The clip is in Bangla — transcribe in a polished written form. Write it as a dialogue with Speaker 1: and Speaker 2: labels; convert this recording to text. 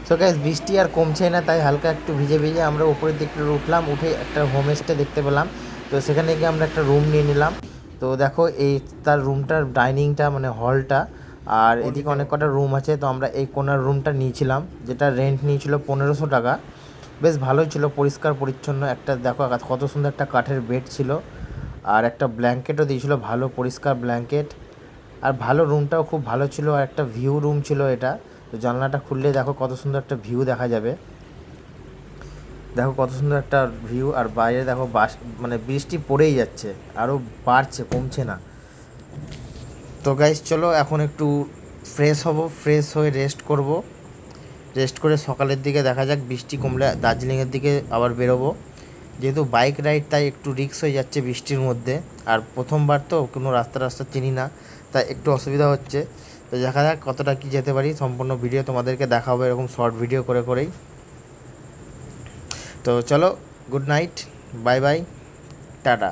Speaker 1: সো গাইস বৃষ্টি আর কমছেই না, তাই হালকা একটু ভিজে ভিজে আমরা উপরের দিকটা উঠলাম, উঠে একটা হোমস্টে দেখতে পেলাম। তো সেখানে গিয়ে আমরা একটা রুম নিয়ে নিলাম। তো দেখো এই তার রুমটার ডাইনিংটা মানে হলটা, আর এদিকে অনেক কটা রুম আছে। তো আমরা এই কোনার রুমটা নিয়েছিলাম, যেটা রেন্ট নিয়েছিল 1500 টাকা। বেশ ভালোই ছিল, পরিষ্কার পরিচ্ছন্ন। একটা দেখো কত সুন্দর একটা কাঠের বেড ছিল, আর একটা ব্ল্যাঙ্কেটও দিয়েছিল, ভালো পরিষ্কার ব্ল্যাঙ্কেট। আর ভালো, রুমটাও খুব ভালো ছিল, আর একটা ভিউ রুম ছিল এটা। তো জানলাটা খুললে দেখো কত সুন্দর একটা ভিউ দেখা যাবে। দেখো কত সুন্দর একটা ভিউ, আর বাইরে দেখো মানে বৃষ্টি পড়েই যাচ্ছে, আরও বাড়ছে, কমছে না। তো গাইস চলো এখন একটু ফ্রেশ হব, ফ্রেশ হয়ে রেস্ট করব। রেস্ট করে সকালের দিকে দেখা যাক, বৃষ্টি কমলে দার্জিলিংয়ের দিকে আবার বেরোবো। যেহেতু বাইক রাইড, তাই একটু রিস্ক হয়ে যাচ্ছে বৃষ্টির মধ্যে। আর প্রথমবার তো কোনো রাস্তা রাস্তা চিনি না, তাই একটু অসুবিধা হচ্ছে। তো দেখা যাক কতটা কি যেতে পারি। সম্পূর্ণ ভিডিও তোমাদেরকে দেখাবো এরকম শর্ট ভিডিও করে করেই। তো চলো, good night, bye bye, tata.